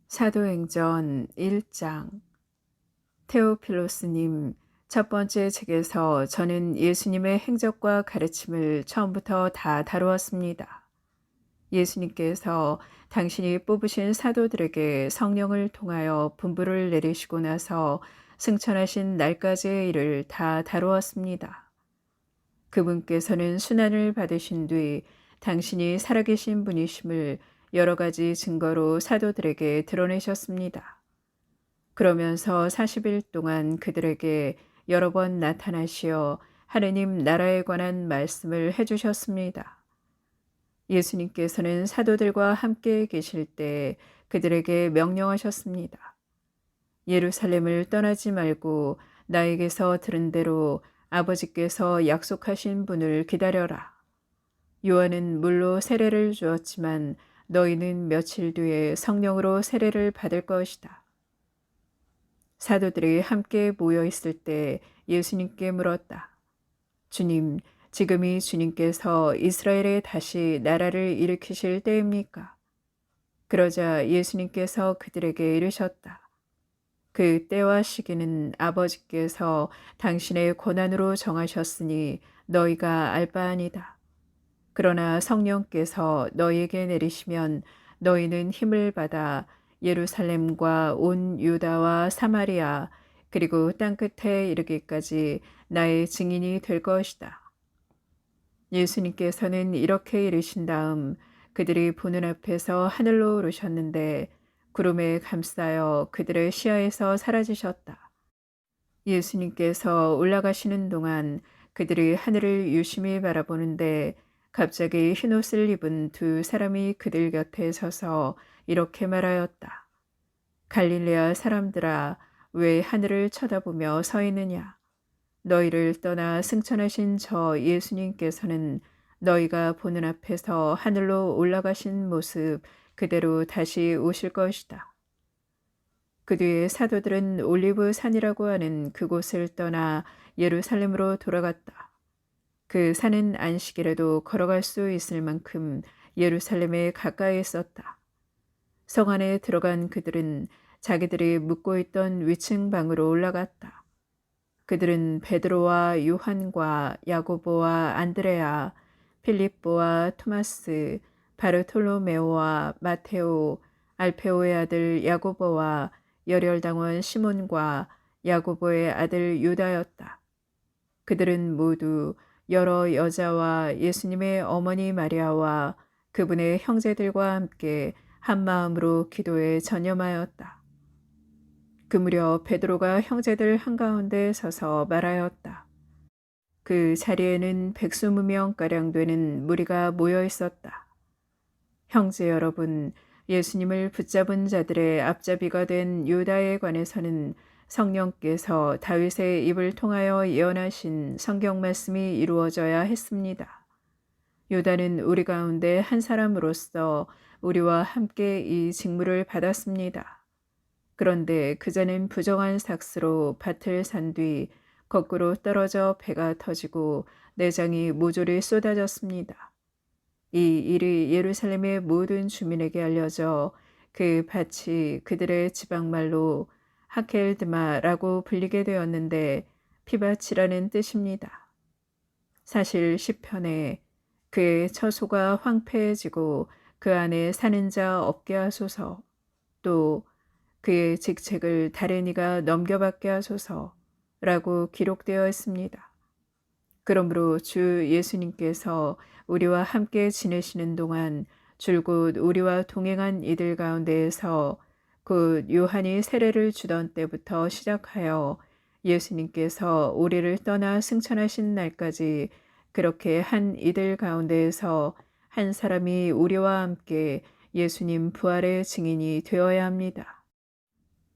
사도행전 1장. 테오필로스님, 첫 번째 책에서 저는 예수님의 행적과 가르침을 처음부터 다 다루었습니다. 예수님께서 당신이 뽑으신 사도들에게 성령을 통하여 분부를 내리시고 나서 승천하신 날까지의 일을 다 다루었습니다. 그분께서는 순환을 받으신 뒤 당신이 살아계신 분이심을 여러 가지 증거로 사도들에게 드러내셨습니다. 그러면서 40일 동안 그들에게 여러 번 나타나시어 하느님 나라에 관한 말씀을 해주셨습니다. 예수님께서는 사도들과 함께 계실 때 그들에게 명령하셨습니다. 예루살렘을 떠나지 말고 나에게서 들은 대로 아버지께서 약속하신 분을 기다려라. 요한은 물로 세례를 주었지만 너희는 며칠 뒤에 성령으로 세례를 받을 것이다. 사도들이 함께 모여 있을 때 예수님께 물었다. 주님, 지금이 주님께서 이스라엘에 다시 나라를 일으키실 때입니까? 그러자 예수님께서 그들에게 이르셨다. 그 때와 시기는 아버지께서 당신의 권한으로 정하셨으니 너희가 알 바 아니다. 그러나 성령께서 너희에게 내리시면 너희는 힘을 받아 예루살렘과 온 유다와 사마리아 그리고 땅끝에 이르기까지 나의 증인이 될 것이다. 예수님께서는 이렇게 이르신 다음 그들이 보는 앞에서 하늘로 오르셨는데 구름에 감싸여 그들의 시야에서 사라지셨다. 예수님께서 올라가시는 동안 그들이 하늘을 유심히 바라보는데 갑자기 흰옷을 입은 두 사람이 그들 곁에 서서 이렇게 말하였다. 갈릴레아 사람들아, 왜 하늘을 쳐다보며 서 있느냐? 너희를 떠나 승천하신 저 예수님께서는 너희가 보는 앞에서 하늘로 올라가신 모습 그대로 다시 오실 것이다. 그 뒤에 사도들은 올리브 산이라고 하는 그곳을 떠나 예루살렘으로 돌아갔다. 그 산은 안식일에도 걸어갈 수 있을 만큼 예루살렘에 가까이 있었다. 성 안에 들어간 그들은 자기들이 묵고 있던 위층 방으로 올라갔다. 그들은 베드로와 요한과 야고보와 안드레아, 필립보와 토마스, 바르톨로메오와 마테오, 알페오의 아들 야고보와 열혈당원 시몬과 야고보의 아들 유다였다. 그들은 모두 여러 여자와 예수님의 어머니 마리아와 그분의 형제들과 함께 한 마음으로 기도에 전념하였다. 그 무렵 베드로가 형제들 한가운데 서서 말하였다. 그 자리에는 120명가량 되는 무리가 모여 있었다. 형제 여러분, 예수님을 붙잡은 자들의 앞잡이가 된 유다에 관해서는 성령께서 다윗의 입을 통하여 예언하신 성경 말씀이 이루어져야 했습니다. 유다는 우리 가운데 한 사람으로서 우리와 함께 이 직무를 받았습니다. 그런데 그자는 부정한 삭스로 밭을 산 뒤 거꾸로 떨어져 배가 터지고 내장이 모조리 쏟아졌습니다. 이 일이 예루살렘의 모든 주민에게 알려져 그 밭이 그들의 지방말로 하켈드마라고 불리게 되었는데 피밭이라는 뜻입니다. 사실 시편에 그의 처소가 황폐해지고 그 안에 사는 자 없게 하소서, 또 그의 직책을 다른 이가 넘겨받게 하소서라고 기록되어 있습니다. 그러므로 주 예수님께서 우리와 함께 지내시는 동안 줄곧 우리와 동행한 이들 가운데에서 곧 요한이 세례를 주던 때부터 시작하여 예수님께서 우리를 떠나 승천하신 날까지 그렇게 한 이들 가운데에서 한 사람이 우리와 함께 예수님 부활의 증인이 되어야 합니다.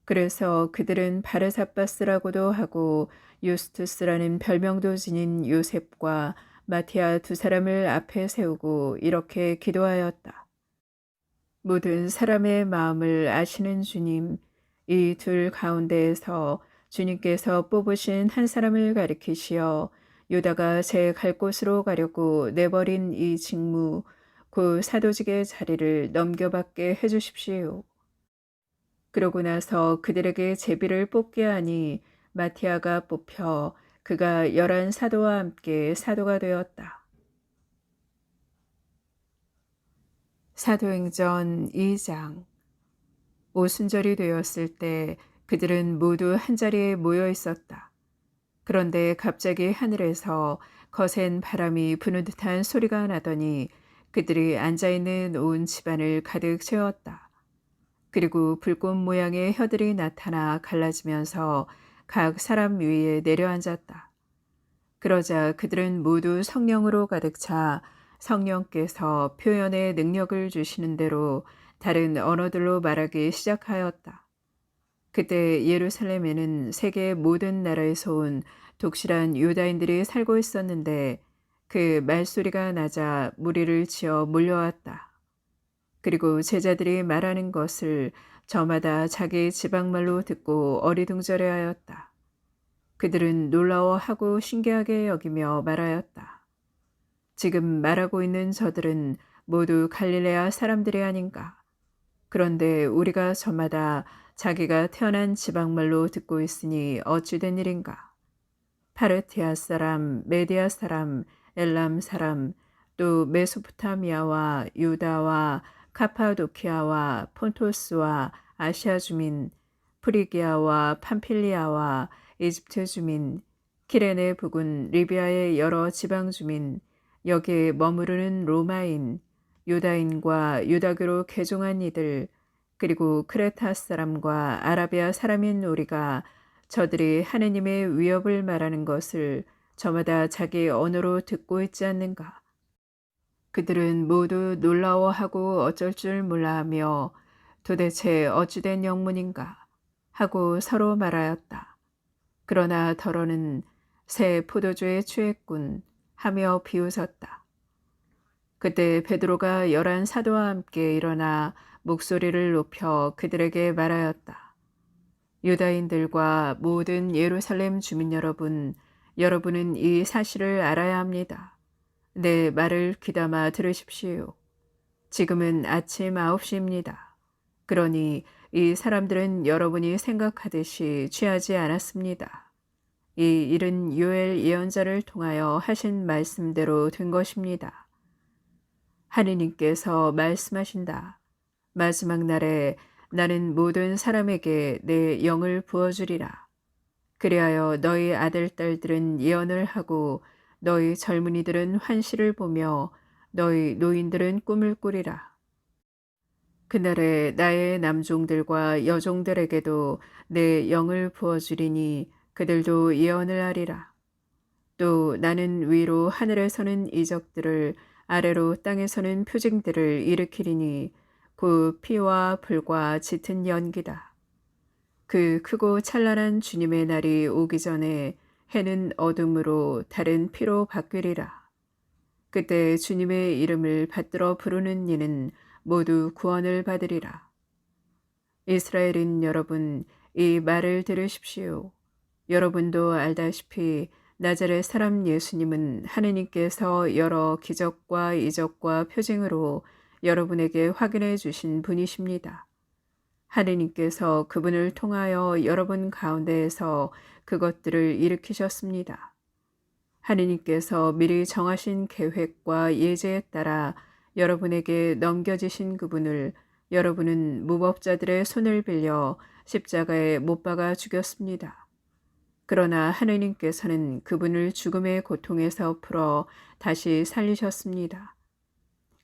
그래서 그들은 바르사바스라고도 하고 유스투스라는 별명도 지닌 요셉과 마티아 두 사람을 앞에 세우고 이렇게 기도하였다. 모든 사람의 마음을 아시는 주님, 이 둘 가운데에서 주님께서 뽑으신 한 사람을 가리키시어 유다가 제 갈 곳으로 가려고 내버린 이 직무, 그 사도직의 자리를 넘겨받게 해주십시오. 그러고 나서 그들에게 제비를 뽑게 하니 마티아가 뽑혀 그가 11 사도와 함께 사도가 되었다. 사도행전 2장. 오순절이 되었을 때 그들은 모두 한자리에 모여 있었다. 그런데 갑자기 하늘에서 거센 바람이 부는 듯한 소리가 나더니 그들이 앉아있는 온 집안을 가득 채웠다. 그리고 불꽃 모양의 혀들이 나타나 갈라지면서 각 사람 위에 내려앉았다. 그러자 그들은 모두 성령으로 가득 차 성령께서 표현의 능력을 주시는 대로 다른 언어들로 말하기 시작하였다. 그때 예루살렘에는 세계 모든 나라에서 온 독실한 유다인들이 살고 있었는데 그 말소리가 나자 무리를 지어 몰려왔다. 그리고 제자들이 말하는 것을 저마다 자기 지방말로 듣고 어리둥절해하였다. 그들은 놀라워하고 신기하게 여기며 말하였다. 지금 말하고 있는 저들은 모두 갈릴레아 사람들이 아닌가? 그런데 우리가 저마다 자기가 태어난 지방말로 듣고 있으니 어찌 된 일인가? 파르티아 사람, 메디아 사람, 엘람 사람, 또 메소포타미아와 유다와 카파도키아와 폰토스와 아시아 주민, 프리기아와 팜필리아와 이집트 주민, 키레네 부근 리비아의 여러 지방 주민, 여기에 머무르는 로마인, 유다인과 유다교로 개종한 이들, 그리고 크레타 사람과 아라비아 사람인 우리가 저들이 하느님의 위협을 말하는 것을 저마다 자기 언어로 듣고 있지 않는가? 그들은 모두 놀라워하고 어쩔 줄 몰라하며 도대체 어찌된 영문인가? 하고 서로 말하였다. 그러나 더러는 새 포도주에 취했군 하며 비웃었다. 그때 베드로가 11 사도와 함께 일어나 목소리를 높여 그들에게 말하였다. 유다인들과 모든 예루살렘 주민 여러분, 여러분은 이 사실을 알아야 합니다. 내 말을 귀담아 들으십시오. 지금은 아침 9시입니다. 그러니 이 사람들은 여러분이 생각하듯이 취하지 않았습니다. 이 일은 요엘 예언자를 통하여 하신 말씀대로 된 것입니다. 하느님께서 말씀하신다. 마지막 날에 나는 모든 사람에게 내 영을 부어주리라. 그리하여 너희 아들, 딸들은 예언을 하고 너희 젊은이들은 환시를 보며 너희 노인들은 꿈을 꾸리라. 그날에 나의 남종들과 여종들에게도 내 영을 부어주리니 그들도 예언을 하리라. 또 나는 위로 하늘에서는 이적들을 아래로 땅에서는 표징들을 일으키리니 그 피와 불과 짙은 연기다. 그 크고 찬란한 주님의 날이 오기 전에 해는 어둠으로 달은 피로 바뀌리라. 그때 주님의 이름을 받들어 부르는 이는 모두 구원을 받으리라. 이스라엘인 여러분, 이 말을 들으십시오. 여러분도 알다시피 나자렛 사람 예수님은 하느님께서 여러 기적과 이적과 표징으로 여러분에게 확인해 주신 분이십니다. 하느님께서 그분을 통하여 여러분 가운데에서 그것들을 일으키셨습니다. 하느님께서 미리 정하신 계획과 예제에 따라 여러분에게 넘겨지신 그분을 여러분은 무법자들의 손을 빌려 십자가에 못 박아 죽였습니다. 그러나 하느님께서는 그분을 죽음의 고통에서 풀어 다시 살리셨습니다.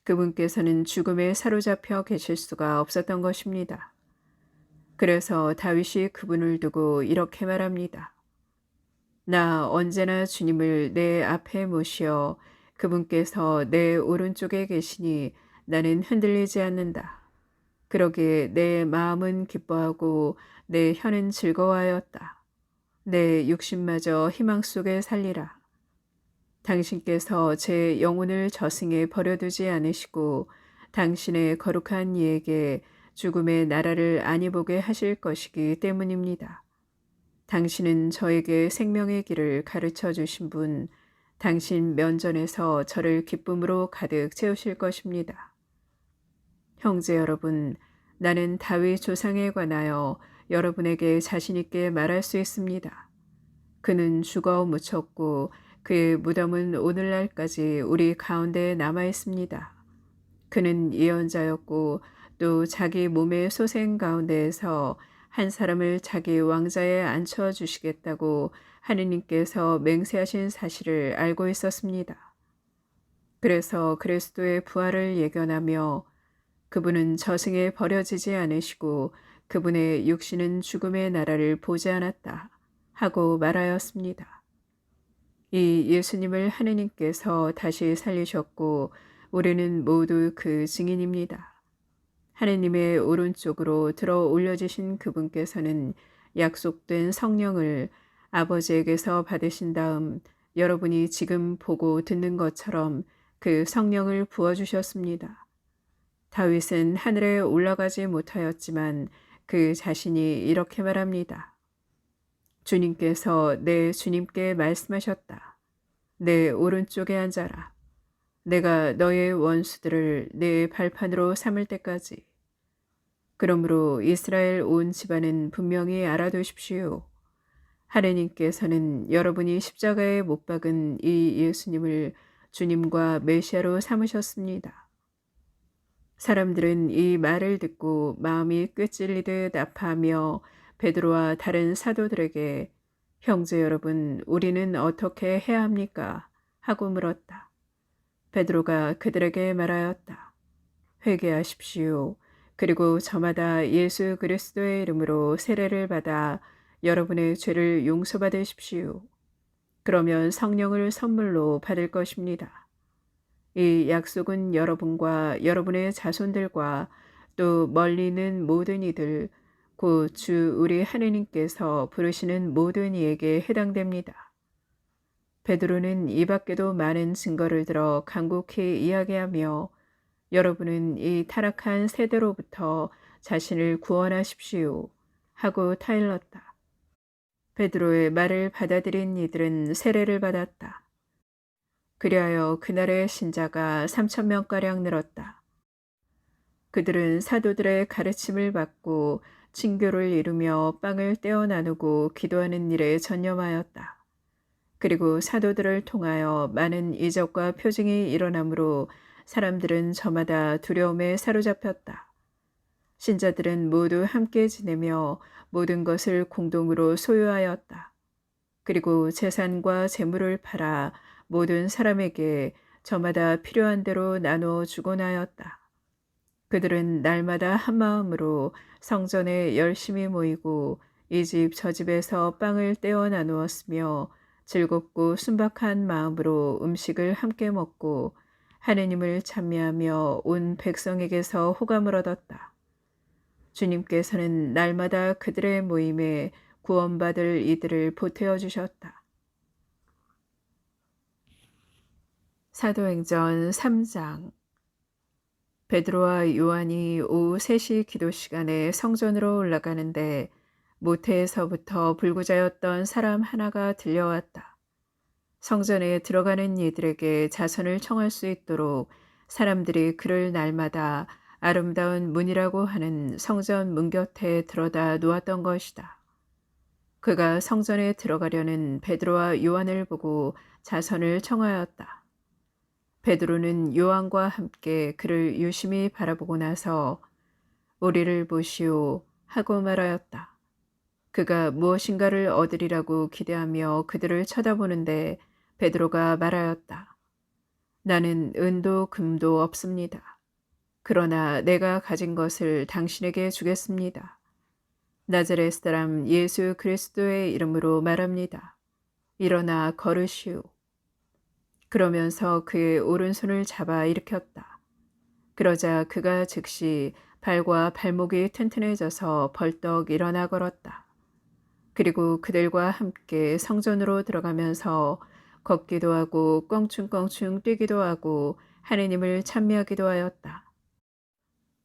그분께서는 죽음에 사로잡혀 계실 수가 없었던 것입니다. 그래서 다윗이 그분을 두고 이렇게 말합니다. 나 언제나 주님을 내 앞에 모시어 그분께서 내 오른쪽에 계시니 나는 흔들리지 않는다. 그러기에 내 마음은 기뻐하고 내 혀는 즐거워하였다. 내 육신마저 희망 속에 살리라. 당신께서 제 영혼을 저승에 버려두지 않으시고 당신의 거룩한 이에게 죽음의 나라를 아니 보게 하실 것이기 때문입니다. 당신은 저에게 생명의 길을 가르쳐 주신 분, 당신 면전에서 저를 기쁨으로 가득 채우실 것입니다. 형제 여러분, 나는 다윗 조상에 관하여 여러분에게 자신 있게 말할 수 있습니다. 그는 죽어 묻혔고 그의 무덤은 오늘날까지 우리 가운데 남아 있습니다. 그는 예언자였고 또 자기 몸의 소생 가운데에서 한 사람을 자기 왕자에 앉혀 주시겠다고 하느님께서 맹세하신 사실을 알고 있었습니다. 그래서 그리스도의 부활을 예견하며 그분은 저승에 버려지지 않으시고 그분의 육신은 죽음의 나라를 보지 않았다 하고 말하였습니다. 이 예수님을 하느님께서 다시 살리셨고 우리는 모두 그 증인입니다. 하느님의 오른쪽으로 들어 올려지신 그분께서는 약속된 성령을 아버지에게서 받으신 다음 여러분이 지금 보고 듣는 것처럼 그 성령을 부어주셨습니다. 다윗은 하늘에 올라가지 못하였지만 그 자신이 이렇게 말합니다. 주님께서 내 주님께 말씀하셨다. 내 오른쪽에 앉아라. 내가 너의 원수들을 내 발판으로 삼을 때까지. 그러므로 이스라엘 온 집안은 분명히 알아두십시오. 하느님께서는 여러분이 십자가에 못 박은 이 예수님을 주님과 메시아로 삼으셨습니다. 사람들은 이 말을 듣고 마음이 꿰찔리듯 아파하며 베드로와 다른 사도들에게 형제 여러분, 우리는 어떻게 해야 합니까? 하고 물었다. 베드로가 그들에게 말하였다. 회개하십시오. 그리고 저마다 예수 그리스도의 이름으로 세례를 받아 여러분의 죄를 용서받으십시오. 그러면 성령을 선물로 받을 것입니다. 이 약속은 여러분과 여러분의 자손들과 또 멀리 있는 모든 이들, 곧 주 우리 하느님께서 부르시는 모든 이에게 해당됩니다. 베드로는 이 밖에도 많은 증거를 들어 간곡히 이야기하며 여러분은 이 타락한 세대로부터 자신을 구원하십시오 하고 타일렀다. 베드로의 말을 받아들인 이들은 세례를 받았다. 그리하여 그날의 신자가 3,000명가량 늘었다. 그들은 사도들의 가르침을 받고 친교를 이루며 빵을 떼어 나누고 기도하는 일에 전념하였다. 그리고 사도들을 통하여 많은 이적과 표징이 일어나므로 사람들은 저마다 두려움에 사로잡혔다. 신자들은 모두 함께 지내며 모든 것을 공동으로 소유하였다. 그리고 재산과 재물을 팔아 모든 사람에게 저마다 필요한 대로 나누어 주곤 하였다. 그들은 날마다 한 마음으로 성전에 열심히 모이고 이 집 저 집에서 빵을 떼어 나누었으며 즐겁고 순박한 마음으로 음식을 함께 먹고 하느님을 찬미하며 온 백성에게서 호감을 얻었다. 주님께서는 날마다 그들의 모임에 구원받을 이들을 보태어 주셨다. 사도행전 3장. 베드로와 요한이 오후 3시 기도 시간에 성전으로 올라가는데 모태에서부터 불구자였던 사람 하나가 들려왔다. 성전에 들어가는 이들에게 자선을 청할 수 있도록 사람들이 그를 날마다 아름다운 문이라고 하는 성전 문 곁에 들어다 놓았던 것이다. 그가 성전에 들어가려는 베드로와 요한을 보고 자선을 청하였다. 베드로는 요한과 함께 그를 유심히 바라보고 나서 우리를 보시오 하고 말하였다. 그가 무엇인가를 얻으리라고 기대하며 그들을 쳐다보는데 베드로가 말하였다. 나는 은도 금도 없습니다. 그러나 내가 가진 것을 당신에게 주겠습니다. 나자렛 사람 예수 그리스도의 이름으로 말합니다. 일어나 걸으시오. 그러면서 그의 오른손을 잡아 일으켰다. 그러자 그가 즉시 발과 발목이 튼튼해져서 벌떡 일어나 걸었다. 그리고 그들과 함께 성전으로 들어가면서 걷기도 하고 껑충껑충 뛰기도 하고 하느님을 찬미하기도 하였다.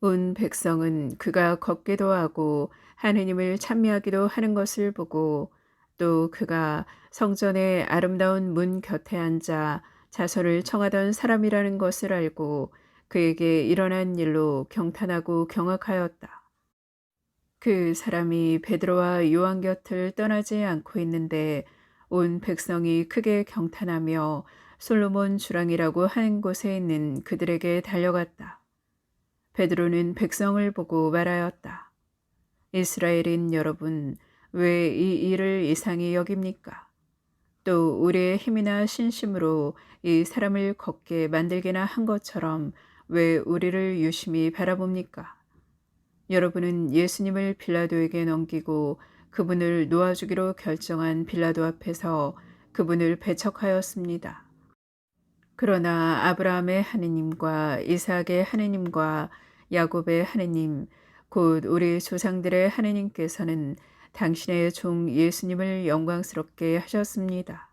온 백성은 그가 걷기도 하고 하느님을 찬미하기도 하는 것을 보고 또 그가 성전의 아름다운 문 곁에 앉아 자선을 청하던 사람이라는 것을 알고 그에게 일어난 일로 경탄하고 경악하였다. 그 사람이 베드로와 요한 곁을 떠나지 않고 있는데 온 백성이 크게 경탄하며 솔로몬 주랑이라고 하는 곳에 있는 그들에게 달려갔다. 베드로는 백성을 보고 말하였다. 이스라엘인 여러분, 왜 이 일을 이상히 여깁니까? 또 우리의 힘이나 신심으로 이 사람을 걷게 만들게나 한 것처럼 왜 우리를 유심히 바라봅니까? 여러분은 예수님을 빌라도에게 넘기고 그분을 놓아주기로 결정한 빌라도 앞에서 그분을 배척하였습니다. 그러나 아브라함의 하느님과 이삭의 하느님과 야곱의 하느님, 곧 우리 조상들의 하느님께서는 당신의 종 예수님을 영광스럽게 하셨습니다.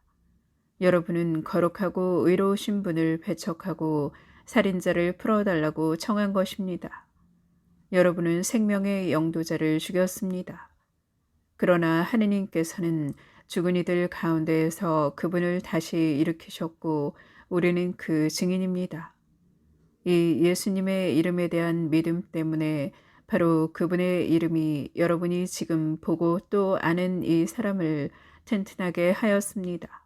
여러분은 거룩하고 의로우신 분을 배척하고 살인자를 풀어달라고 청한 것입니다. 여러분은 생명의 영도자를 죽였습니다. 그러나 하느님께서는 죽은 이들 가운데에서 그분을 다시 일으키셨고 우리는 그 증인입니다. 이 예수님의 이름에 대한 믿음 때문에 바로 그분의 이름이 여러분이 지금 보고 또 아는 이 사람을 튼튼하게 하였습니다.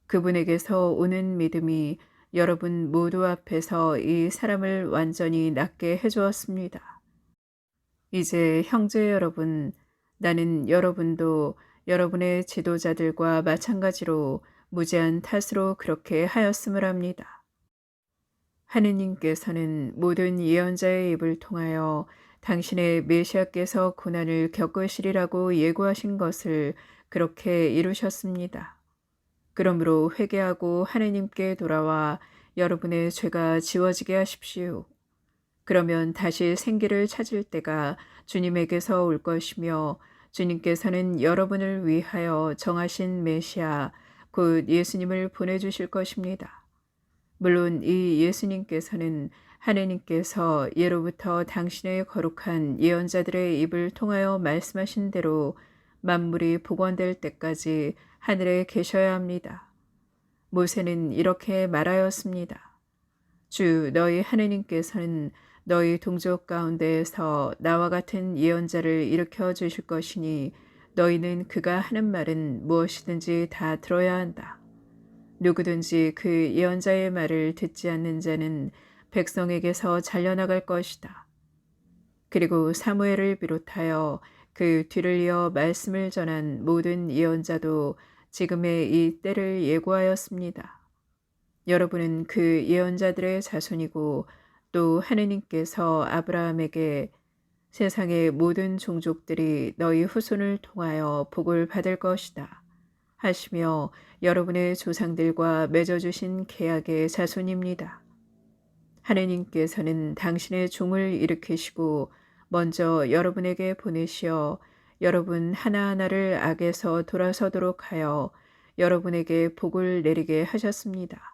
그분에게서 오는 믿음이 여러분 모두 앞에서 이 사람을 완전히 낫게 해주었습니다. 이제 형제 여러분, 나는 여러분도 여러분의 지도자들과 마찬가지로 무제한 탓으로 그렇게 하였음을 합니다. 하느님께서는 모든 예언자의 입을 통하여 당신의 메시아께서 고난을 겪으시리라고 예고하신 것을 그렇게 이루셨습니다. 그러므로 회개하고 하느님께 돌아와 여러분의 죄가 지워지게 하십시오. 그러면 다시 생기를 찾을 때가 주님에게서 올 것이며 주님께서는 여러분을 위하여 정하신 메시아, 곧 예수님을 보내주실 것입니다. 물론 이 예수님께서는 하느님께서 예로부터 당신의 거룩한 예언자들의 입을 통하여 말씀하신 대로 만물이 복원될 때까지 하늘에 계셔야 합니다. 모세는 이렇게 말하였습니다. 주 너희 하느님께서는 너희 동족 가운데에서 나와 같은 예언자를 일으켜 주실 것이니 너희는 그가 하는 말은 무엇이든지 다 들어야 한다. 누구든지 그 예언자의 말을 듣지 않는 자는 백성에게서 잘려나갈 것이다. 그리고 사무엘을 비롯하여 그 뒤를 이어 말씀을 전한 모든 예언자도 지금의 이 때를 예고하였습니다. 여러분은 그 예언자들의 자손이고 또 하느님께서 아브라함에게 세상의 모든 종족들이 너희 후손을 통하여 복을 받을 것이다 하시며 여러분의 조상들과 맺어주신 계약의 자손입니다. 하느님께서는 당신의 종을 일으키시고 먼저 여러분에게 보내시어 여러분 하나하나를 악에서 돌아서도록 하여 여러분에게 복을 내리게 하셨습니다.